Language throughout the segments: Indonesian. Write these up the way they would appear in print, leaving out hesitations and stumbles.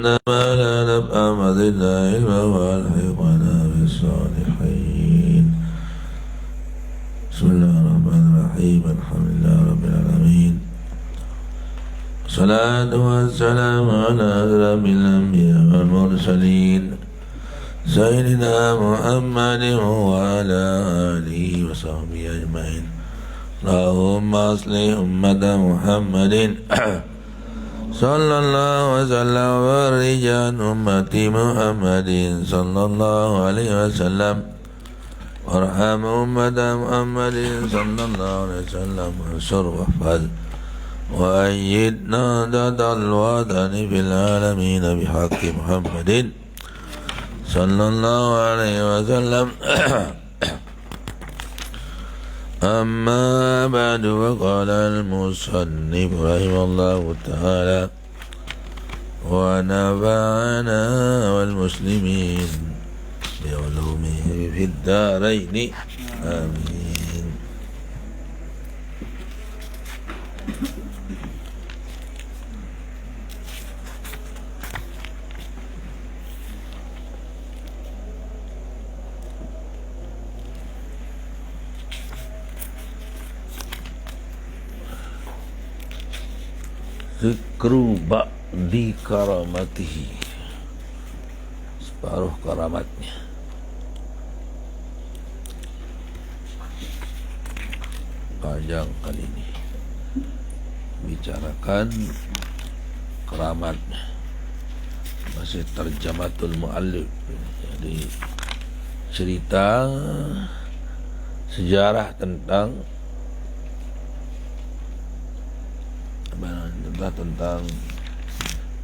ما لا نبقى مزدنا علما والحقنا بالصالحين. بسم الله الرحمن الرحيم. الحمد لله رب العالمين، الصلاة والسلام على أشرف الأنبياء والمرسلين سيدنا محمد وعلى آله وصحبه أجمعين. اللهم أصلح أمة محمد صلى الله وسلم وبارك عن أمة محمد صلى الله عليه وسلم وارحم أمة محمد صلى الله عليه وسلم وانصر واحفظ وأيد نهضة الوطن في العالمين بحق محمد صلى الله عليه وسلم. أما بعد، وقال المصنف رحمه الله تعالى: ونفعنا والمسلمين بعلومه في الدارين آمين. Zikru ba'di karamatihi, separuh karamatnya. Panjang kali ini bicarakan keramatnya, masih terjematul mu'allif, jadi cerita sejarah tentang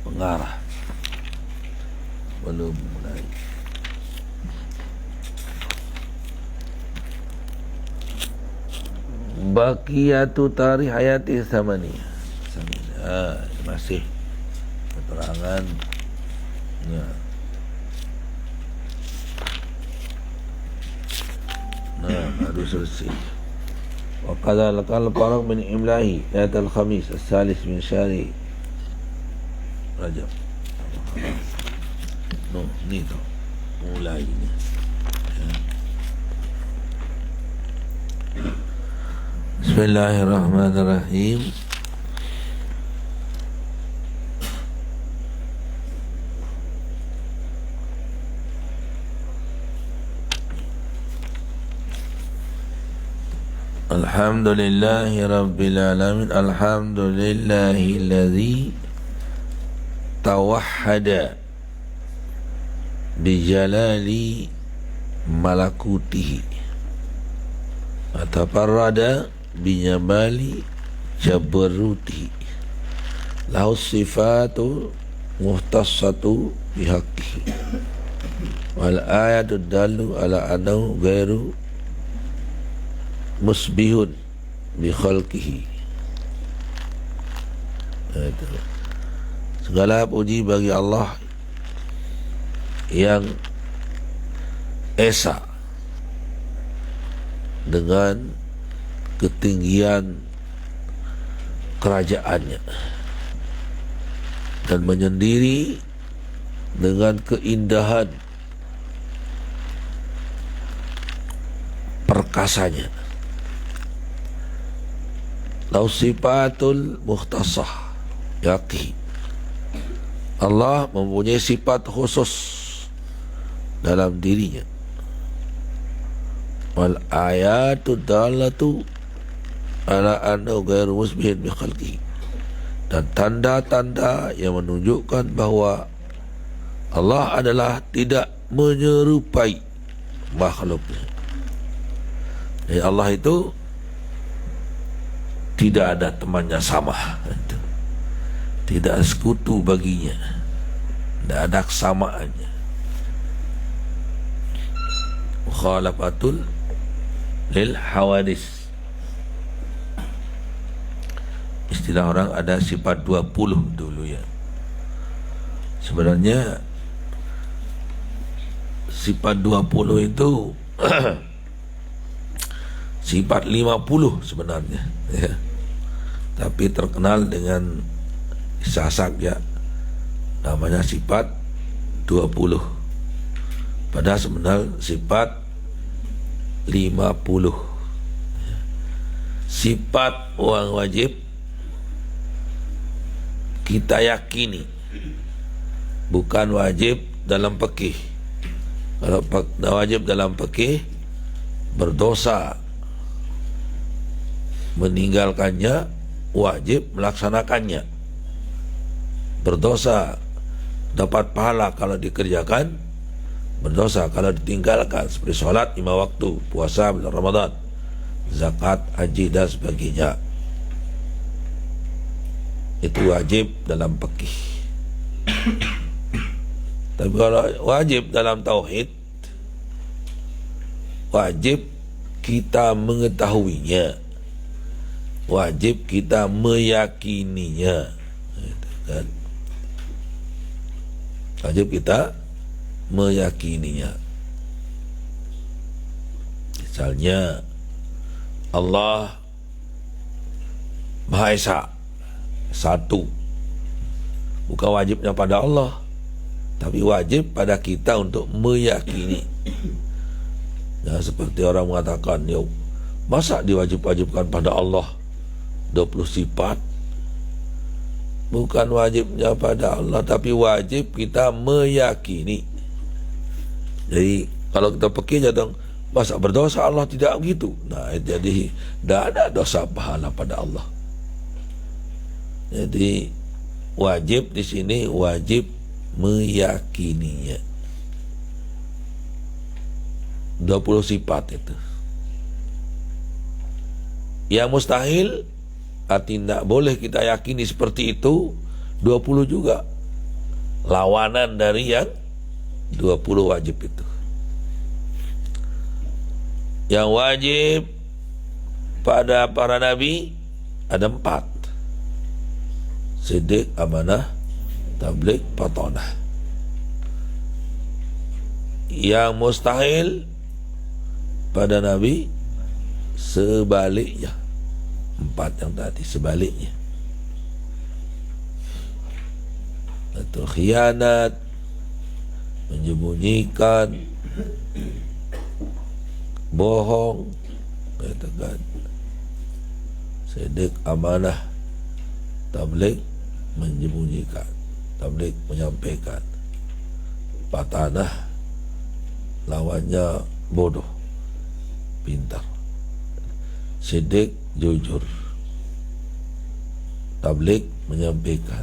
pengarah. Belum mulai. Baqiyatu tarikh hayati Samaniyah. Masih keterangan. Baru selesai. وقال الفرق من إملائه ليلة الخميس الثالث من شهر رجب. Ni tu mulai ni. Bismillahirrahmanirrahim. Alhamdulillahi Rabbil Alamin. Alhamdulillahilladzi tawahhada bijalali malakutihi atafarrada binyamali jabarutihi lahu sifatu muhtassatu bihaqqihi wal ayatu dallu ala annahu ghairu musbihun bi khalqihi. Segala puji bagi Allah yang esa dengan ketinggian kerajaannya dan menyendiri dengan keindahan perkasanya. Lau sifatul mukhtasah yaqi, Allah mempunyai sifat khusus dalam dirinya. Wal ayatu dalatu ala annahu ghairu musbihin bi khalqihi, dan tanda-tanda yang menunjukkan bahawa Allah adalah tidak menyerupai makhluknya. Jadi Allah itu tidak ada temannya sama, tidak sekutu baginya, tidak ada kesamaannya. Mukhalafatul lil hawadis, istilah orang ada sifat 20 dulu ya. Sebenarnya sifat 20 itu sifat 50 sebenarnya ya. Tapi terkenal dengan sasak ya namanya sifat 20. Padahal sebenarnya sifat 50. Sifat orang wajib kita yakini, bukan wajib dalam fikih. Kalau wajib dalam fikih, berdosa meninggalkannya, wajib melaksanakannya. Berdosa dapat pahala kalau dikerjakan, berdosa kalau ditinggalkan, seperti sholat 5 waktu, puasa bulan Ramadan, zakat, haji dan sebagainya. Itu wajib dalam fikih. Tapi kalau wajib dalam tauhid, wajib kita mengetahuinya, wajib kita meyakininya, kan? Wajib kita meyakininya. Misalnya Allah Maha Esa, satu, bukan wajibnya pada Allah, tapi wajib pada kita untuk meyakini. Ya, seperti orang mengatakan, ya, masa diwajib-wajibkan pada Allah 20 sifat? Bukan wajibnya pada Allah, tapi wajib kita meyakini. Jadi kalau kita fikir jatuh, masa berdosa Allah tidak begitu? Nah, jadi tidak ada dosa pahala pada Allah. Jadi wajib di sini wajib meyakininya. 20 sifat itu. Yang mustahil, arti tidak boleh kita yakini seperti itu, 20 juga. Lawanan dari yang 20 wajib itu. Yang wajib pada para nabi ada 4. Siddiq, amanah, tabligh, patonah. Yang mustahil pada nabi sebaliknya, 4 yang tadi sebaliknya. Atau khianat, menyembunyikan, bohong, katakan. Siddiq, amanah, tabligh, menyembunyikan, tabligh, menyampaikan. Patanah, lawannya bodoh, pintar. Siddiq, jujur. Tabligh, menyampaikan.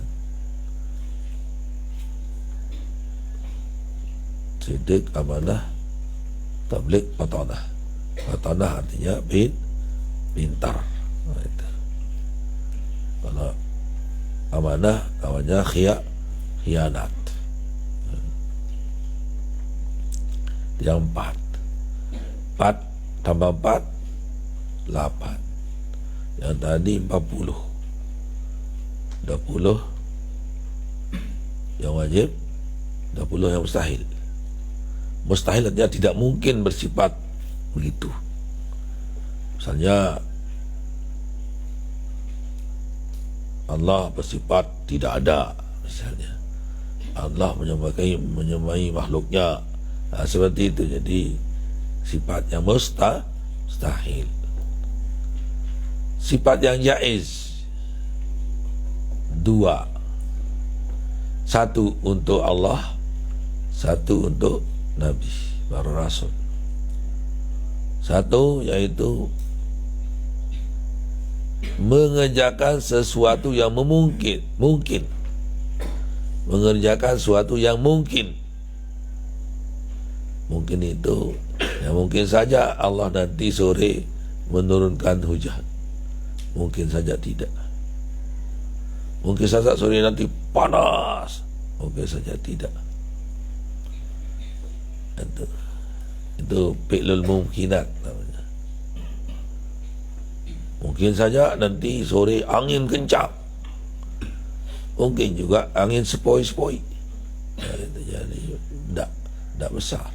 Siddiq, amanah, tabligh, patanah. Patanah artinya pintar. Nah, itu. Kalau amanah lawannya khianat. Yang 4 tambah 4 8. Yang tadi 40. 20 yang wajib, 20 yang mustahil. Mustahil artinya tidak mungkin bersifat begitu. Misalnya Allah bersifat tidak ada, misalnya Allah menyemai makhluknya. Nah, seperti itu. Jadi sifatnya mustahil. Sifat yang jaiz 2. 1 untuk Allah, 1 untuk Nabi, para Rasul. 1 yaitu mengerjakan sesuatu yang mungkin. Mengerjakan sesuatu yang mungkin. Mungkin itu, ya mungkin saja Allah nanti sore menurunkan hujan. Mungkin saja tidak. Mungkin saja sore nanti panas. Mungkin saja tidak. Itu fi'lul mumkinat namanya. Mungkin saja nanti sore angin kencang. Mungkin juga angin sepoi-sepoi. Nah, itu jadi tidak besar.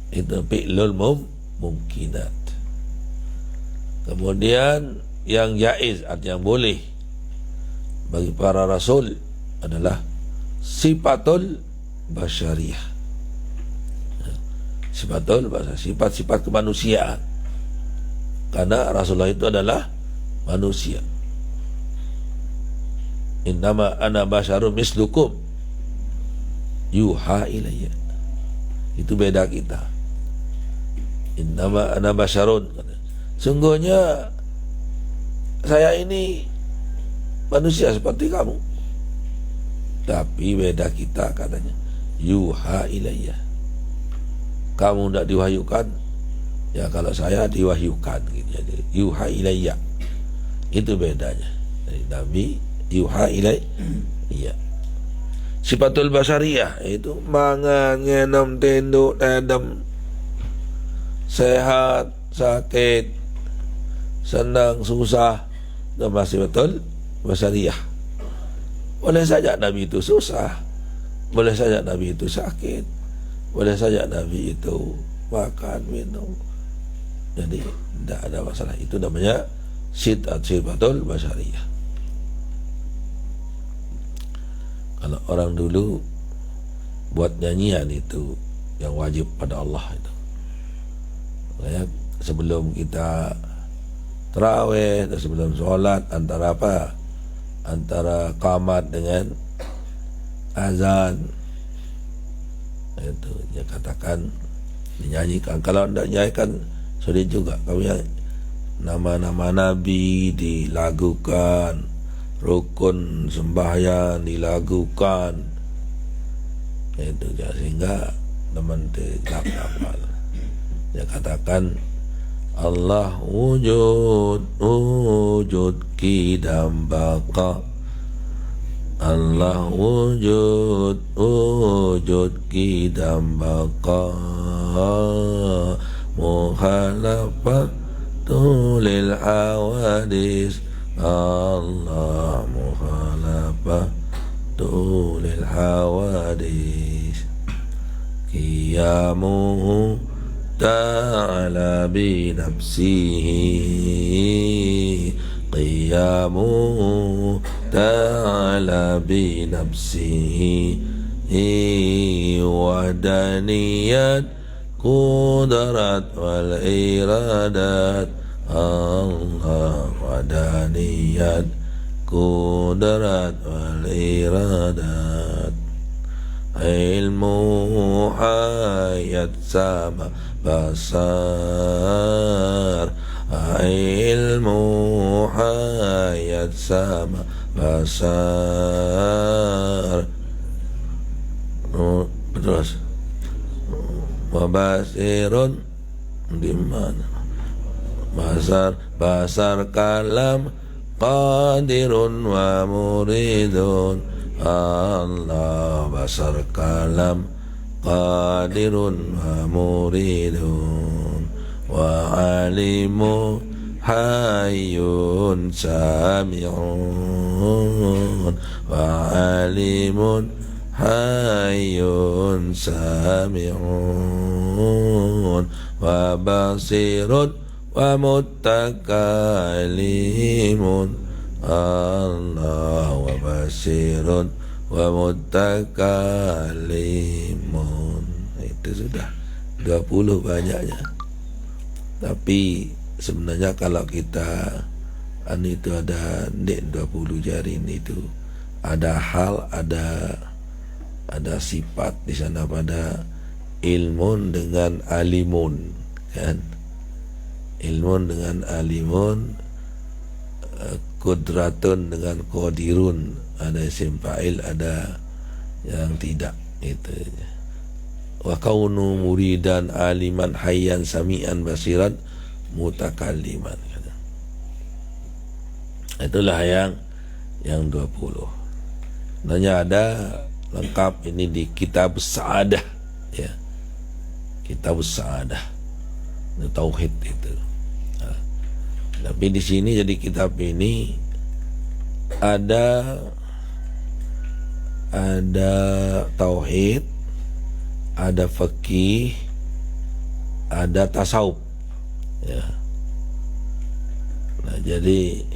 Itu fi'lul mumkinat. Kemudian yang jaiz, artinya yang boleh bagi para rasul adalah sifatul basyariyah. Sifatul basyariyah, sifat-sifat kemanusiaan. Karena Rasulullah itu adalah manusia. Innama ana basyarun mislukum yuha ilayya. Itu beda kita. Innama ana basyarun, sungguhnya saya ini manusia seperti kamu, tapi beda kita katanya. Yuha ilayya, kamu tidak diwahyukan, ya kalau saya diwahyukan gitu. Jadi yuha ilayya, itu bedanya. Dari Nabi yuha ilayya. Sifatul basyariyah itu mangan, ngenam, tenduk, tadam, sehat, sakit, senang, susah, itu masih betul basyariyah. Boleh saja Nabi itu susah, boleh saja Nabi itu sakit, boleh saja Nabi itu makan, minum. Jadi tidak ada masalah. Itu namanya sifatul basyariyah. Kalau orang dulu buat nyanyian itu yang wajib pada Allah itu. Makanya sebelum kita tarawih dan sebelum sholat, antara apa? Antara qamat dengan azan, itu dia katakan dinyanyikan. Kalau tidak nyanyikan sulit juga. Kami yang nama-nama Nabi dilagukan, rukun sembahyang dilagukan, itu sehingga teman tidak hafal. Dia katakan Allah wujud wujud kidam baqa, Allah wujud wujud kidam baqa, mukhalafatu lil hawadis, Allah mukhalafatu lil hawadis, qiyamuhu ta'ala bi nafsihi, qiyamuhu ta'ala bi nafsihi, wahdaniyat qudrat wal iradat, Allah wahdaniyat qudrat wal iradat, ilmu hayat sama basar, ilmu hayat sama basar. Terus wabasirun di mana? Basar kalam qadirun wa muridun, Allah basar kalam qadirun wa muridun, wa alimu hayyun sami'un, wa alimun hayyun sami'un, wa basirun wa mutakalimun, Allah wa basirun wa mutakalimun. Itu sudah 20 banyaknya. Tapi sebenarnya kalau kita itu ada 20 jari ini itu ada hal, ada sifat di sana pada ilmun dengan alimun, kan? Ilmun dengan alimun, kudratun dengan qadirun, ada isim fa'il, ada yang tidak, itu. Wa kaunu muridan aliman hayyan sami'an basiran mutakalliman. Itulah yang 20. Nanya ada lengkap ini di Kitab Sa'adah, ya. Kitab Sa'adah, tauhid itu. Tapi di sini jadi kitab ini ada tauhid, ada fikih, ada tasawuf, ya. Nah, jadi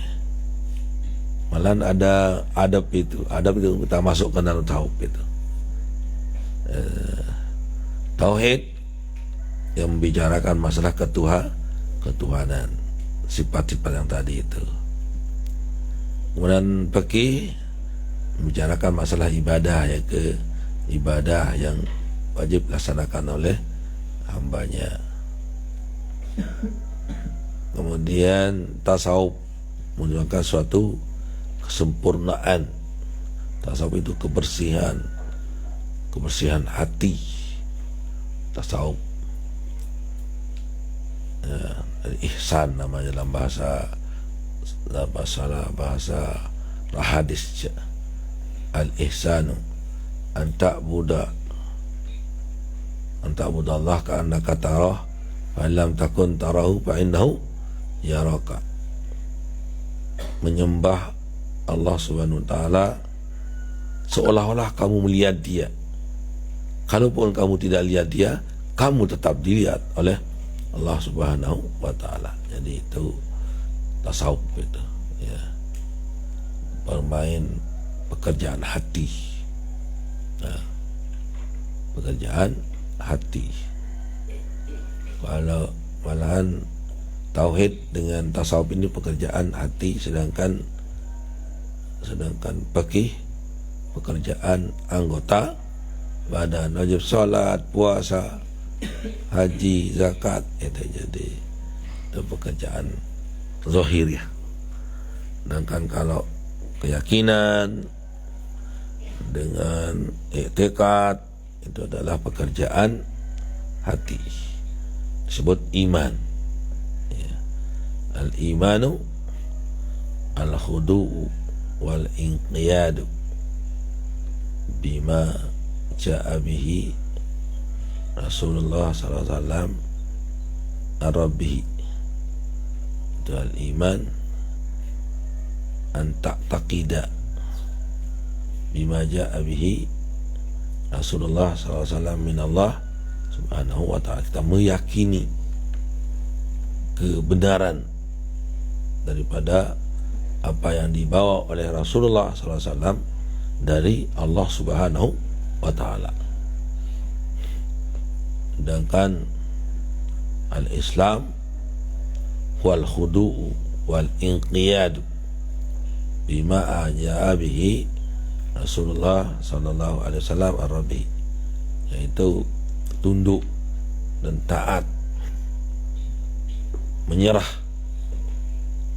Malahan ada adab itu kita masukkan dalam tauhid itu. Tauhid yang membicarakan masalah ketuhanan, sifat-sifat yang tadi itu. Kemudian fikih membicarakan masalah ibadah, ibadah yang wajib dilaksanakan oleh hambanya. Kemudian tasawuf menunjukkan suatu kesempurnaan. Tasawuf itu kebersihan hati. Tasawuf ihsan namanya dalam bahasa hadis. Al-ihsanu an ta'budallaha ka'annaka tarah fa lam takun tarahu fa innahu yaraka. Menyembah Allah Subhanahu wa taala seolah-olah kamu melihat dia. Kalaupun kamu tidak lihat dia, kamu tetap dilihat oleh Allah Subhanahu wa taala. Jadi itu tasawuf itu, ya. Bermain pekerjaan hati. Nah, pekerjaan hati. Kalau malahan tauhid dengan tasawuf ini pekerjaan hati, sedangkan fikih pekerjaan anggota badan, wajib salat, puasa, haji, zakat, itu jadi itu pekerjaan zahir ya. Sedangkan kalau keyakinan dengan i'tikad itu adalah pekerjaan hati, disebut iman ya. Al-imanu al-khudu'u wal inqiyadu bima ja'a bihi Rasulullah sallallahu alaihi wasallam ar-rabbi. Itu al-iman an ta'taqida bima ja'a bihi Rasulullah sallallahu alaihi wasallam min Allah subhanahu wa ta'ala. Kita meyakini kebenaran daripada apa yang dibawa oleh Rasulullah sallallahu alaihi wasallam dari Allah subhanahu wa ta'ala. Sedangkan al-Islam wal khudu'u wal inqiyadu bima ja'a bihi Rasulullah sallallahu alaihi wasallam ar-rabbi, yaitu tunduk dan taat, menyerah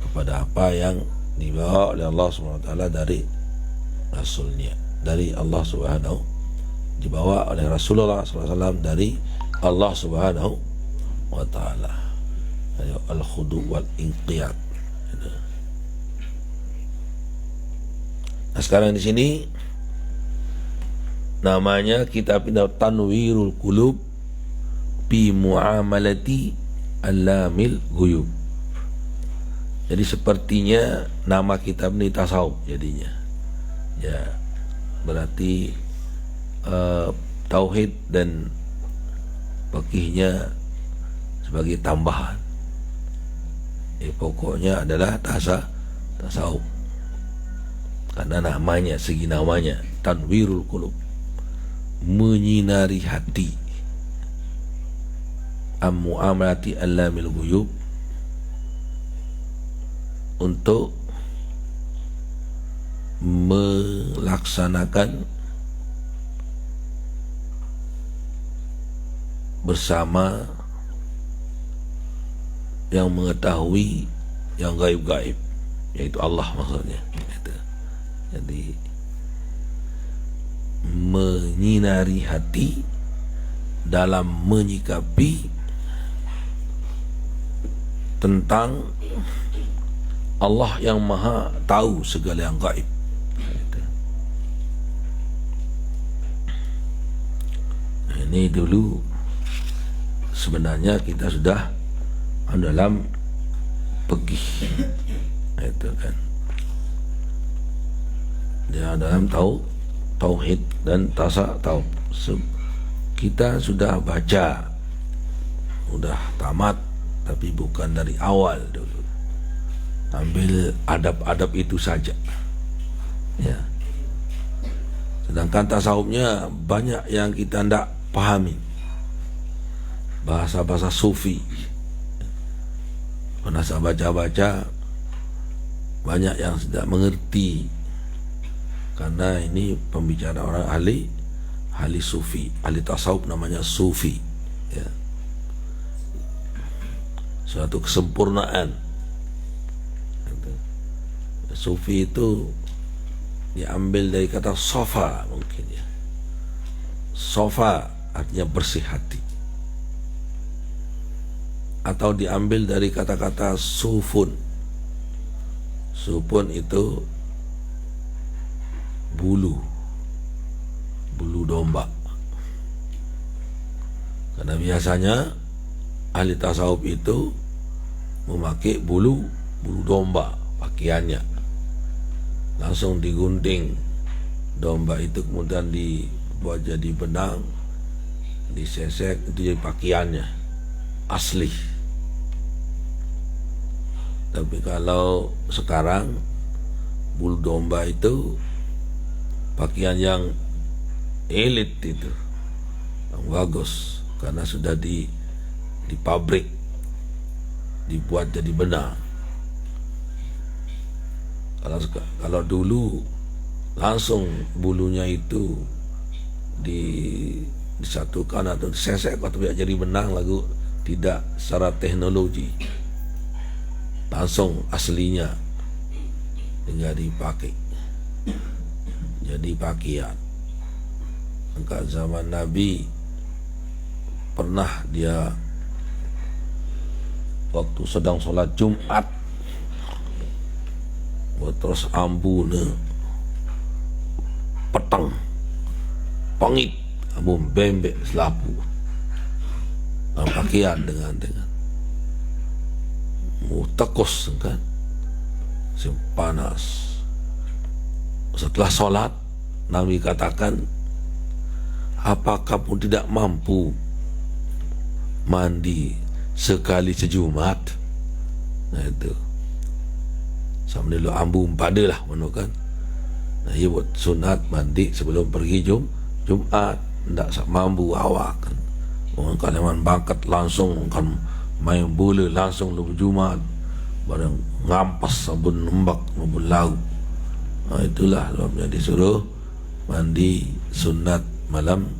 kepada apa yang dibawa oleh Allah Subhanahu wa taala dari Rasulnya, dari Allah Subhanahu, dibawa oleh Rasulullah SAW dari Allah Subhanahu wa taala. Al-khudu' wal inqiyad. Nah, sekarang di sini namanya kitab Tanwirul Qulub bi muamalati alamil ghuyub. Jadi sepertinya nama kitab ini tasawuf jadinya. Ya, berarti tauhid dan fikihnya sebagai tambahan. Pokoknya adalah tasawuf. Karena namanya, segi namanya Tanwirul Qulub, menyinari hati, muamalati alamil ghuyub, untuk melaksanakan bersama yang mengetahui yang gaib-gaib, yaitu Allah maksudnya. Jadi menyinari hati dalam menyikapi tentang Allah yang maha tahu segala yang gaib. Ini dulu sebenarnya kita sudah dalam fikih, itu kan, dia dalam tauhid dan tasawuf. Kita sudah baca, sudah tamat, tapi bukan dari awal dulu. Ambil adab-adab itu saja. Ya. Sedangkan tasawufnya banyak yang kita tidak pahami. Bahasa-bahasa sufi. Pernah saya baca-baca, banyak yang tidak mengerti, karena ini pembicara orang ahli sufi, ahli tasawuf, namanya sufi, ya. Suatu kesempurnaan. Sufi itu diambil dari kata sofa, mungkin ya. Sofa artinya bersih hati, atau diambil dari kata-kata sufun. Sufun itu bulu domba. Karena biasanya ahli tasawuf itu memakai bulu domba pakaiannya. Langsung digunting domba itu, kemudian dibuat jadi benang, disesek, itu jadi pakaiannya asli. Tapi kalau sekarang bulu domba itu pakaian yang elit, itu yang bagus, karena sudah di pabrik dibuat jadi benang. Kalau dulu langsung bulunya itu disatukan atau disesek atau jadi benang, lalu tidak secara teknologi, langsung aslinya tinggal dipakai jadi pakaian. Maka zaman Nabi pernah dia waktu sedang sholat Jumat, terus ambune petang pangit, ambu bembek selapu pakaian dengan tekus kan, panas. Setelah sholat Nabi katakan, apakah pun tidak mampu mandi sekali sejumat? Nah itu sama dulu ambu pada lah kan. Nah ia buat sunat mandi sebelum pergi Jumat, tidak mampu awak kan. Kalau bangkat langsung kan main bola langsung lu Jumat, barang ngampas sabun nembak sabun lauk. Nah itulah sebabnya disuruh mandi sunat malam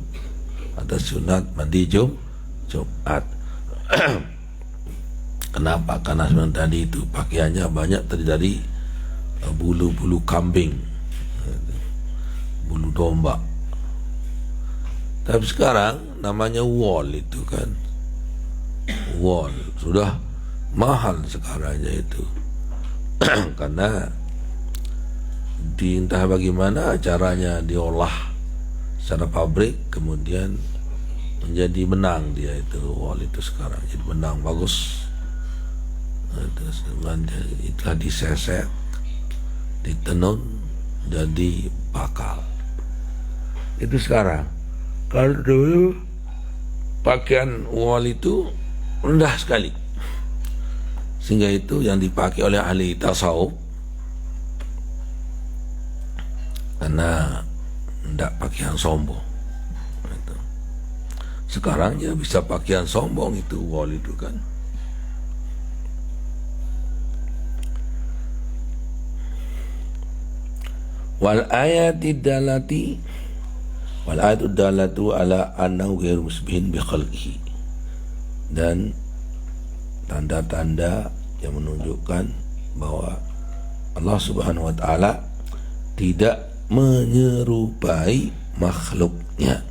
atau sunat mandi Jumat. Kenapa? Karena sebenarnya tadi itu pakaiannya banyak terdiri dari bulu-bulu kambing, bulu domba. Tapi sekarang namanya wol itu kan, wol sudah mahal sekarangnya itu. Karena entah bagaimana caranya diolah secara pabrik, kemudian menjadi benang dia itu wol itu sekarang jadi benang bagus. Itu disesek, ditenun jadi bakal. Itu sekarang. Kalau dulu pakaian wol itu rendah sekali, sehingga itu yang dipakai oleh ahli tasawuf, karena tidak pakaian sombong. Sekarang ya bisa pakaian sombong itu wol itu kan. Wal ayati dalatu ala annahu ghairu musbihin bi khalqihi, dan tanda-tanda yang menunjukkan bahwa Allah Subhanahu wa taala tidak menyerupai makhluknya.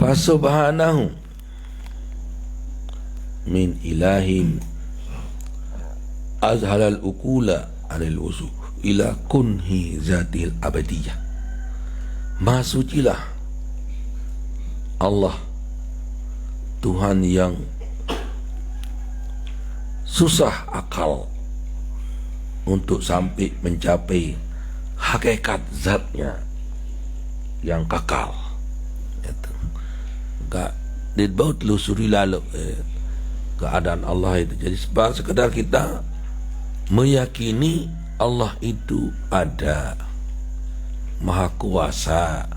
Fasubhanahu min ilahin azhalal ukula anil usuh ila kunhi zatil abadiyah. Maha sucilah Allah, Tuhan yang susah akal untuk sampai mencapai hakikat zatnya yang kekal. Enggak dibaut lusuri lalu keadaan Allah itu. Jadi sekedar kita meyakini Allah itu ada, Maha Kuasa,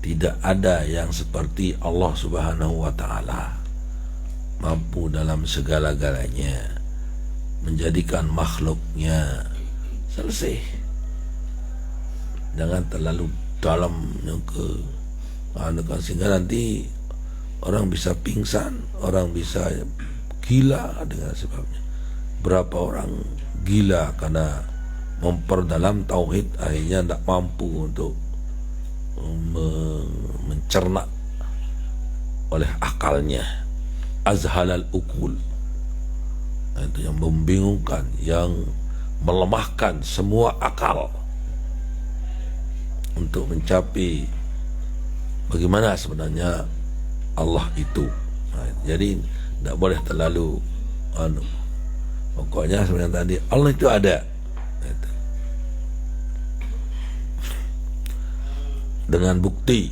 tidak ada yang seperti Allah Subhanahu wa Ta'ala, mampu dalam segala-galanya, menjadikan makhluknya. Selesai. Jangan terlalu dalam yang sehingga nanti orang bisa pingsan, orang bisa gila dengan sebabnya. Berapa orang gila karena memperdalam tauhid, akhirnya tidak mampu untuk mencerna oleh akalnya. Azhalal ukul, itu yang membingungkan, yang melemahkan semua akal untuk mencapai bagaimana sebenarnya Allah itu. Jadi tidak boleh terlalu pokoknya sebenarnya tadi Allah itu ada. Dengan bukti,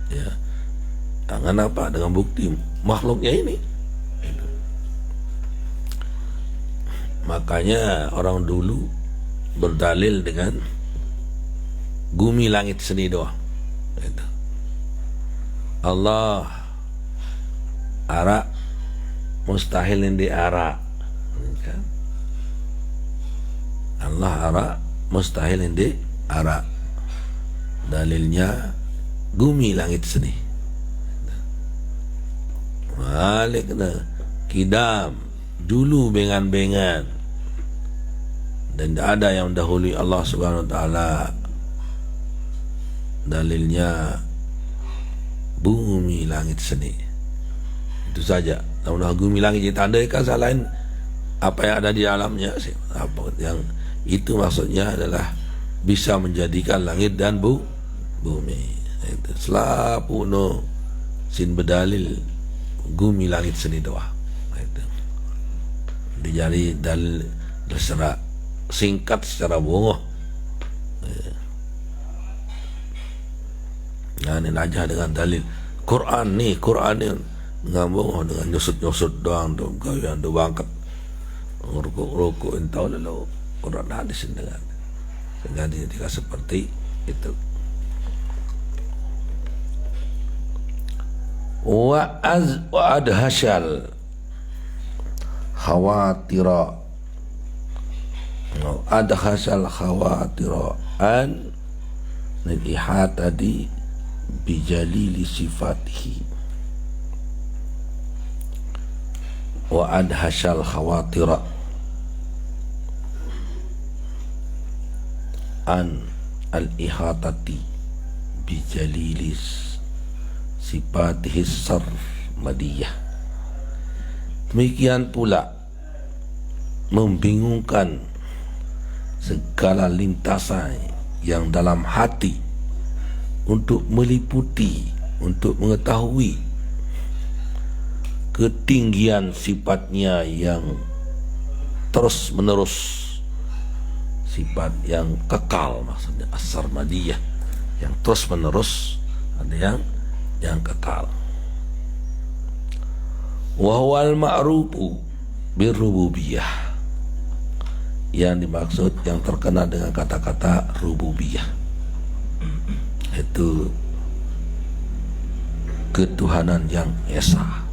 ya, dengan apa? Dengan bukti makhluknya ini. Makanya orang dulu berdalil dengan bumi langit seni doang. Allah ara mustahil di ara, kan? Allah ara mustahil di ara. Dalilnya bumi langit seni. Balik na kidam dulu bengan-bengan, dan tidak ada yang mendahului Allah Subhanahu wa Ta'ala. Dalilnya bumi langit seni. Itu saja. Namun bumi langit ditandaikan selain apa yang ada di alamnya, apa yang itu maksudnya adalah bisa menjadikan langit dan bumi. Itu selapuno sin bedalil bumi langit seni doa. Itu dijari dalil secara singkat, secara bongoh. Nah, ini aja dengan dalil Quran nih, Quran ini ngambung dengan nyusut doang tuh, gawean tuh bangket rukuk entau lalu Quran hadis dengan sehingga dia seperti itu. Wa adhashal khawatira, adhashal khawatira an ihatadi bijalili sifatihi. Wa adhashal khawatira an al-ihatati bijalilis sifatihi sarmadiyah. Demikian pula membingungkan segala lintasan yang dalam hati untuk meliputi, untuk mengetahui ketinggian sifatnya yang terus menerus, sifat yang kekal, maksudnya as-sarmadiyah, yang terus menerus, ada yang kekal. Wa huwal ma'rufu birrububiyah, yang dimaksud yang terkena dengan kata-kata rububiyah, itu ketuhanan yang esa.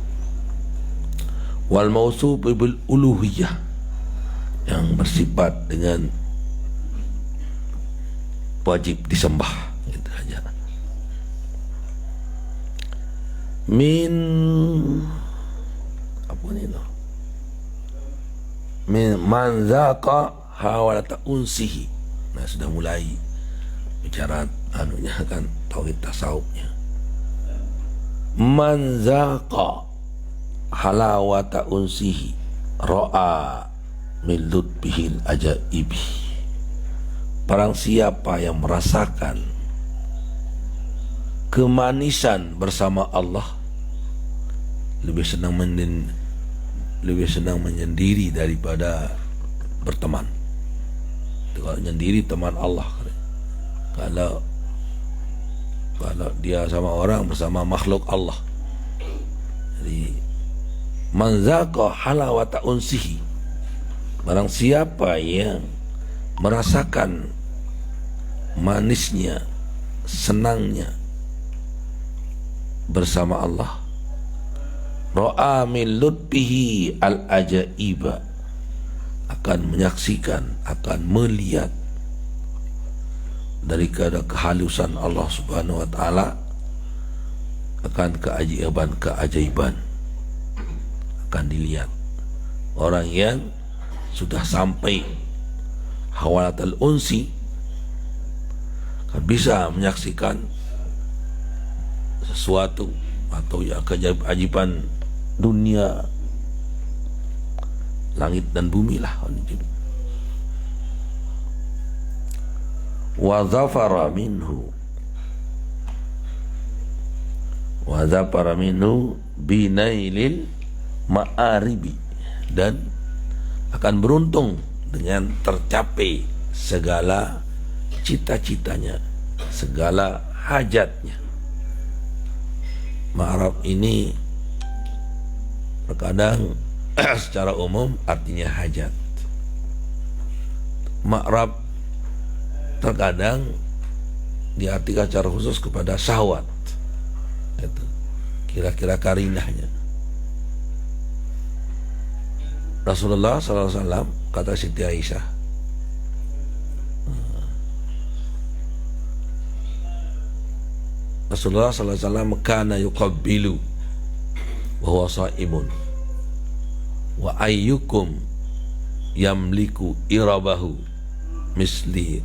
Wal mausuf bil uluhiyah, yang bersifat dengan wajib disembah. Itu aja. Min apa ni no? Min manzaqa hawalata unsihi. Nah, sudah mulai bicara anunya kan, tauhid tasawufnya. Manzaqa halawata unsihi ra'a min lutbihil ajaibi. Barang siapa yang merasakan kemanisan bersama Allah, lebih senang menyendiri daripada berteman. Kalau menyendiri teman Allah. Kalau dia sama orang, bersama makhluk Allah. Jadi manzaqa halawata unsihi, Barang siapa yang merasakan manisnya, senangnya bersama Allah, ra'a min lutfihi al-ajaiba, akan menyaksikan, akan melihat daripada kehalusan Allah Subhanahu wa taala, akan keajaiban akan dilihat. Orang yang sudah sampai hawalatul unsi kan bisa menyaksikan sesuatu atau ya keajaiban dunia, langit dan bumi lah. Wa zafara minhu binailil ma'aribi, dan akan beruntung dengan tercapai segala cita-citanya, segala hajatnya. Ma'rab ini terkadang secara umum artinya hajat. Ma'rab terkadang diartikan secara khusus kepada syahwat. Itu kira-kira karinahnya. Rasulullah SAW, kata Siti Aisyah, Rasulullah SAW kana yuqabbilu wa huwa shaimun wa ayyukum yamliku irabahu mislu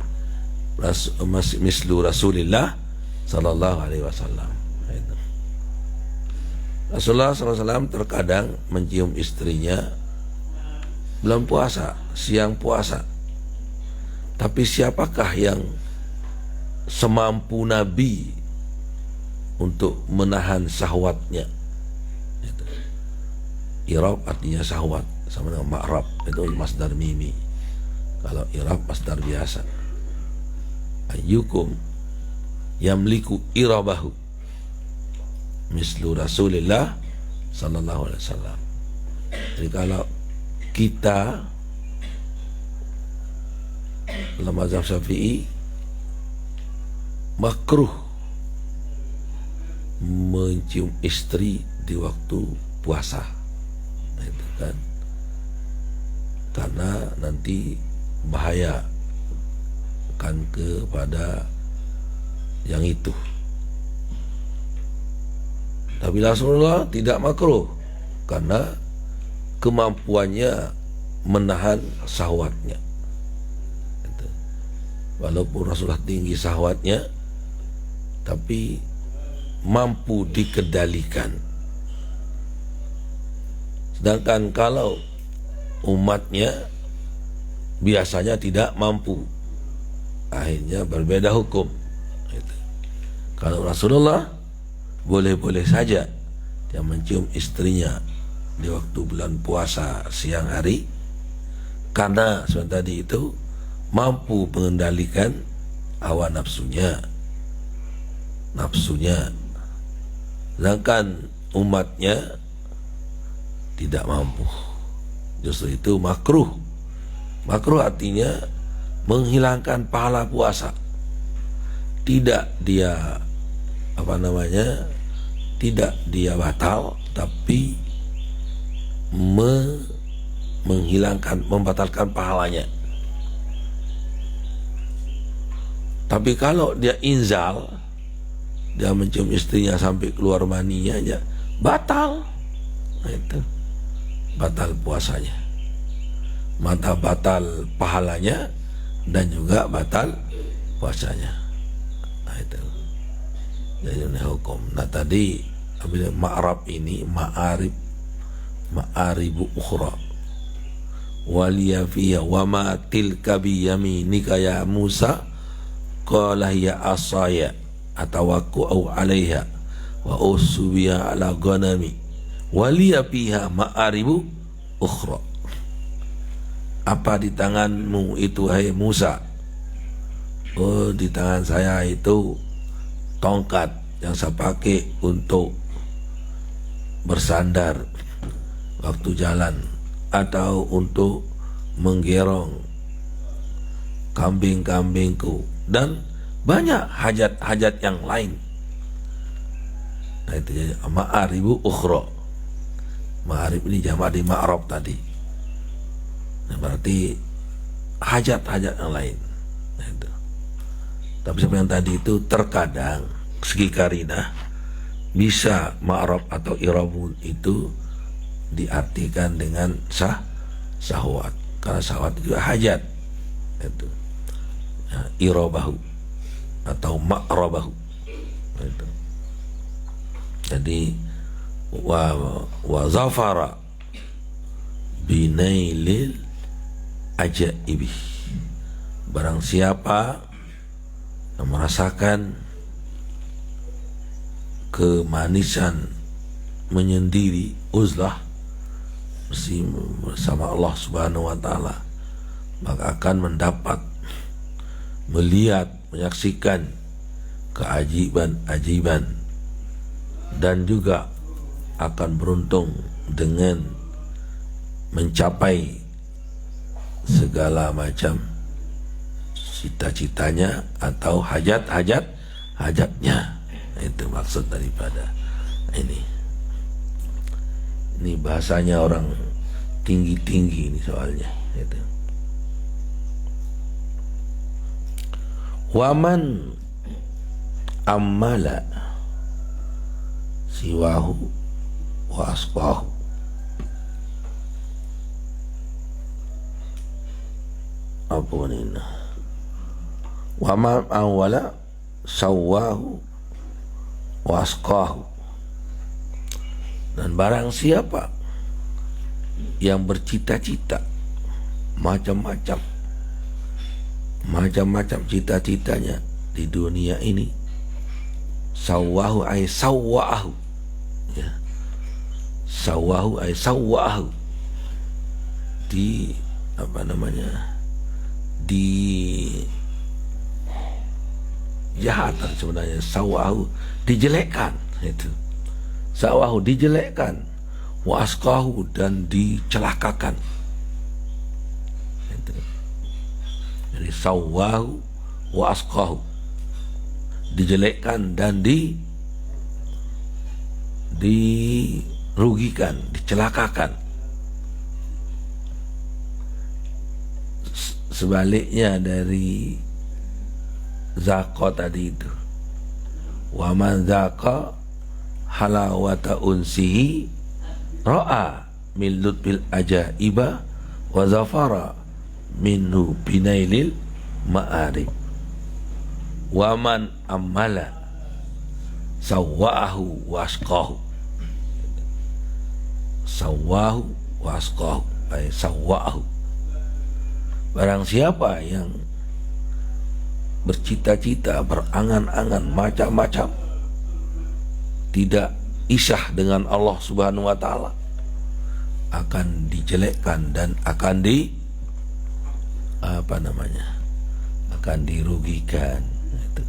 Rasulillah sallallahu alaihi wasallam. Rasulullah SAW terkadang mencium istrinya bulan puasa, siang puasa. Tapi siapakah yang semampu Nabi untuk menahan syahwatnya? Irab artinya syahwat, sama dengan ma'rab, itu masdar mimi. Kalau irab masdar biasa. Ayyukum yamliku irabahu mislu Rasulillah sallallahu alaihi wasallam. Jadi kalau kita dalam mazhab Syafi'i makruh mencium istri di waktu puasa. Nah, itu kan karena nanti bahaya kan kepada yang itu. Tapi Rasulullah tidak makruh karena kemampuannya menahan syahwatnya. Walaupun Rasulullah tinggi syahwatnya, tapi mampu dikendalikan. Sedangkan kalau umatnya biasanya tidak mampu, akhirnya berbeda hukum. Kalau Rasulullah boleh-boleh saja dia mencium istrinya di waktu bulan puasa siang hari, karena seperti tadi itu mampu mengendalikan hawa nafsunya. Sedangkan umatnya tidak mampu. Justru itu makruh. Makruh artinya menghilangkan pahala puasa. Tidak dia tidak dia batal, tapi membatalkan pahalanya. Tapi kalau dia inzal, dia mencium istrinya sampai keluar maninya aja, batal. Nah, itu batal puasanya, batal pahalanya, dan juga batal puasanya. Nah, itu jadi hukum. Nah, tadi ma'rab ini ma'aribu ukhra waliya fiya wa ma tilka biyaminika ya Musa qala ya asaya atawakku au alaiha wa usubiya ala ghanami waliya fiha ma'aribu ukhra. Apa di tanganmu itu hai Musa? Oh, di tangan saya itu tongkat yang saya pakai untuk bersandar waktu jalan, atau untuk menggerong kambing-kambingku, dan banyak hajat-hajat yang lain. Nah, itu jadi ma'aribu ukhra. Ma'arib ini jamak di ma'rab tadi. Nah, berarti hajat-hajat yang lain. Nah, itu. Tapi seperti yang tadi itu, terkadang segi karinah bisa ma'rab atau irabun itu diartikan dengan syahwat, karena syahwat itu hajat. Itu ya, irabahu atau ma'rabahu. Itu. Jadi wa zafara binailil ajaibi, barang siapa yang merasakan kemanisan menyendiri, uzlah bersama Allah Subhanahu wa taala, maka akan mendapat melihat, menyaksikan keajaiban-ajaiban, dan juga akan beruntung dengan mencapai segala macam cita-citanya atau hajatnya. Itu maksud daripada ini. Ini bahasanya orang tinggi-tinggi ini soalnya. Itu. Waman ammala siwahu wa asqahu. Apa ini? Waman awwala sawahu wa asqahu. Dan barang siapa yang bercita-cita macam-macam cita-citanya di dunia ini, sawahu ay sawahu, ya, sawahu ay sawahu, di apa namanya, di jahatan sebenarnya, sawahu dijelekkan, itu sawahu dijelekkan, wa asqahu dan dicelakakan. Itu. Jadi sawahu wa asqahu, dijelekkan dan dirugikan, dicelakakan. Sebaliknya dari zaqa tadi itu, wa man zaqa halawata unsihi ra'a min lutfil ajaiba wa zafara minhu binailil ma'arib. Wa man ammala sawahu wa asqahu, sawahu wa asqahu ay sawahu. Barang siapa yang bercita-cita, berangan-angan macam-macam, tidak isah dengan Allah Subhanahu wa taala, akan dijelekkan dan akan akan dirugikan. Itu.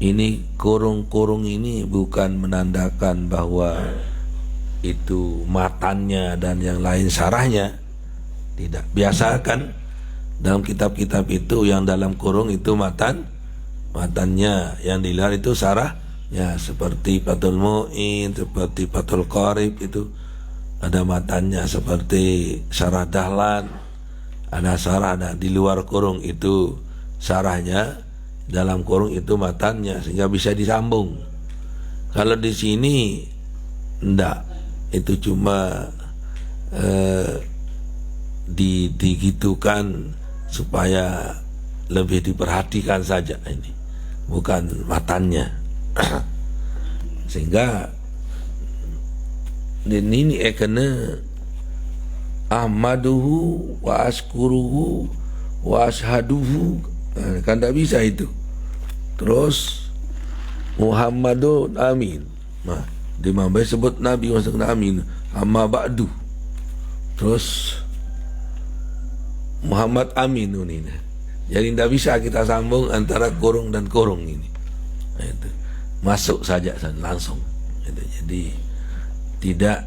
Ini kurung-kurung ini bukan menandakan bahwa itu matannya dan yang lain sarahnya. Tidak. Biasakan dalam kitab-kitab itu yang dalam kurung itu matannya, yang dilihat itu sarahnya, seperti Fathul Mu'in, seperti Fathul Qarib itu ada matannya, seperti Syarah Dahlan ada sarah, ada di luar kurung itu sarahnya, dalam kurung itu matannya, sehingga bisa disambung. Kalau di sini enggak, itu cuma digitukan supaya lebih diperhatikan saja, ini bukan matannya. Sehingga ini kena ahmaduhu wa askuruhu wa ashaduhu, kan tak bisa itu. Terus Muhammadun amin, nah, di mana sebut Nabi masuk amin, amma ba'du, terus Muhammad amin ini. Jadi tidak bisa kita sambung antara kurung dan kurung ini. Nah, itu masuk saja langsung. Itu. Jadi tidak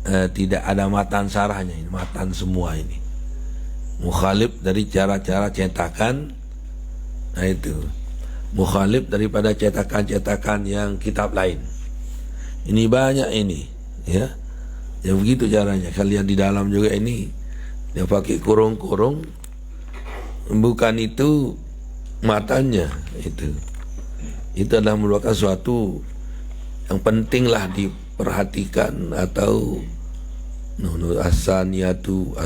tidak ada matan sarahnya, ini matan semua ini. Mukhalif dari cara-cara cetakan, nah itu mukhalif daripada cetakan-cetakan yang kitab lain. Ini banyak ini, ya. Ya begitu caranya. Kalian di dalam juga ini dia pakai kurung-kurung, bukan itu matanya itu. Itu adalah merupakan suatu yang pentinglah diperhatikan, atau asaliyatu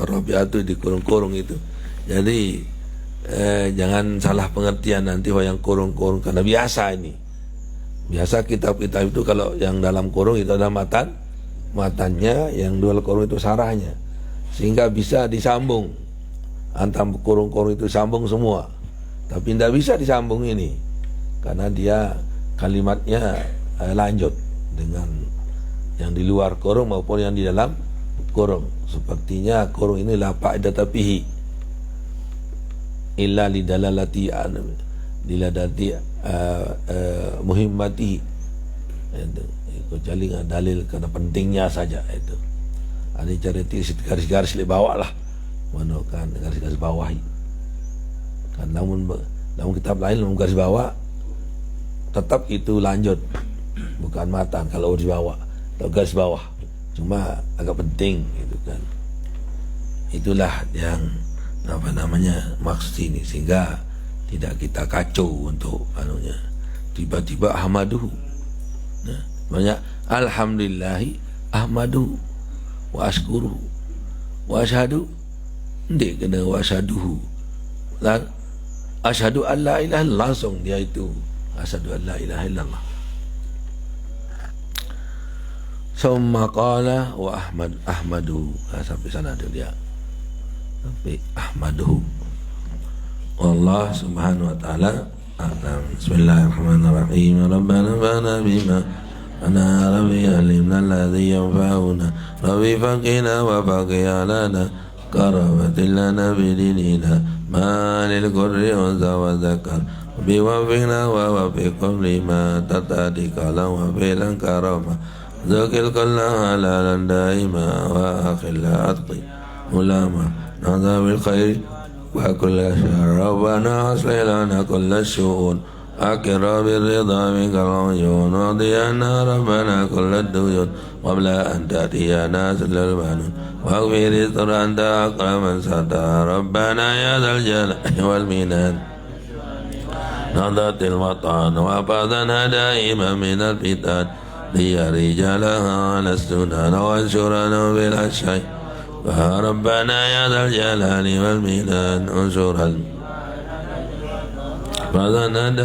arabiatu di kurung-kurung itu. Jadi jangan salah pengertian nanti yang kurung-kurung, karena biasa ini. Biasa kitab-kitab itu kalau yang dalam kurung itu ada matannya, yang dua kurung itu sarahnya, sehingga bisa disambung antara kurung-kurung itu, sambung semua. Tapi tidak bisa disambung ini, karena dia kalimatnya lanjut dengan yang di luar kurung maupun yang di dalam kurung. Sepertinya kurung ini la fa'idata fihi illa lidalalati diladati muhimmati, kecuali dengan dalil karena pentingnya saja itu. Ada cara garis-garis di bawah lah, kan garis-garis bawahi. Kan namun kitab lain namun garis bawah tetap itu lanjut, bukan matan kalau di bawah atau garis bawah, cuma agak penting gitu kan. Itulah yang maksud ini, sehingga tidak kita kacau untuk tiba-tiba ahmaduhu. Nah, banyak alhamdulillahi ahmaduhu wa ashkuruhu wa ashadu, ndek kena wa ashaduhu, dan ashadu an la ilaha illallah, langsung dia itu ashadu an la ilaha illallah. Summa qala wa ahmadu, sampai sana ada dia, sampai ahmaduhu. Allah subhanahu wa ta'ala a'lam. Bismillahirrahmanirrahim. Rabbana fa'na bima ana rabbi alimna alladhi yanfa'una rabbi faqina wa faqiya lana karamatin lana bidinina ma lil qurri unza wa zakar biwafina wa wafiqum lima tatadika wa filan karama zakil kalla halalan daima wa akhilla atqi ulama nadha bil khairi wa kulla syar rabbana aslih lana kulla syu'un akira birridha minka uyun wadiyana rabbana kulla duyun wabla anta diyana sallal manun waghfir istur anta akraman sata rabbana ya dhal jalali wal minan nadatil watan wa fadana daima minal fitan liya rijalaha ala sunan wa syurana bil asyai ربنا يا ذا الجلال والميلاد انصر فذناد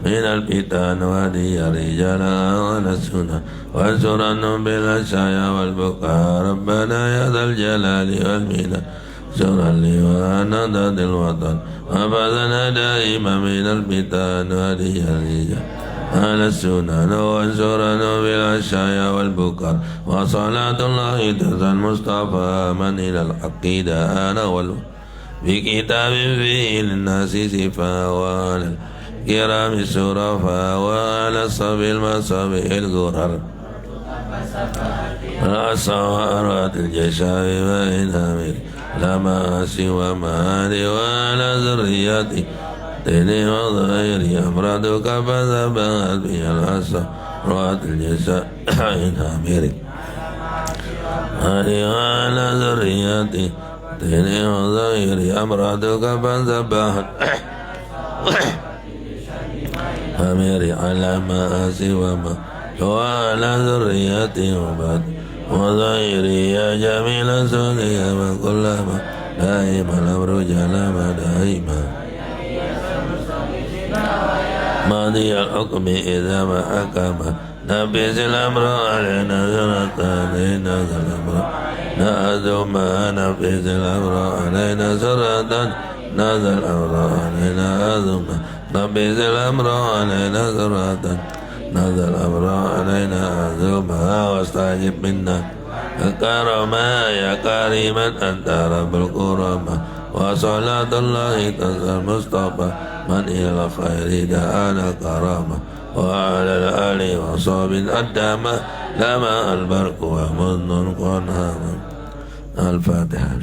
من الفتان ودي رجالا على السنة وانصرنا بالعشايا والبكاء ربنا يا ذا الجلال والميلاد انصر لي ونادى الوطن وفذنا دائما من الفتان ودي رجالا على السنن وانصرنا بالعشايا والبكر وصلاة الله تزى المصطفى من إلى الحق دانا بكتاب فيه للناس صفا وعلى الكرام الشرفاء وعلى الصبي المصابيح الغرر الصوارات الجشاب بين أمير لما سوى مالي وعلى ذريتي تيني وظهيري أمرادك فذبات بي الأسرات الجساء عين أميري مالي وعلى ذريتي تيني وظهيري أمرادك فذبات أميري على ما سوى ما وعلى ذريتي وبعد وظهيري يا جميل سولي من كل ما دائما الأمر جلما دائما ماضي الحكم إذا ما حكم نبيز الأمر علينا سرطان نزل الأمر نأذو ما نبيز الأمر علينا سرطان نزل الأمر علينا أذو ما نبيز الأمر علينا سرطان نزل الأمر علينا أذو ما واستعجب منا الكرما يا كريما أنت رب الكرما وصلاة الله تنزل المصطفى من إلى الخير دعانا كرامة وعلى الآل وصحب الأدامة لما البرق ومن القنها الفاتحة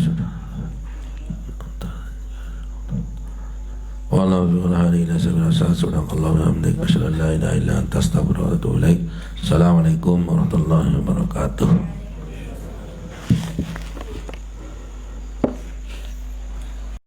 والله في الهدي إلى سبيل الرشاد سبحانك اللهم وبحمدك أشهد أن لا إله إلا أنت أستغفرك وأتوب إليك. السلام عليكم ورحمة الله وبركاته.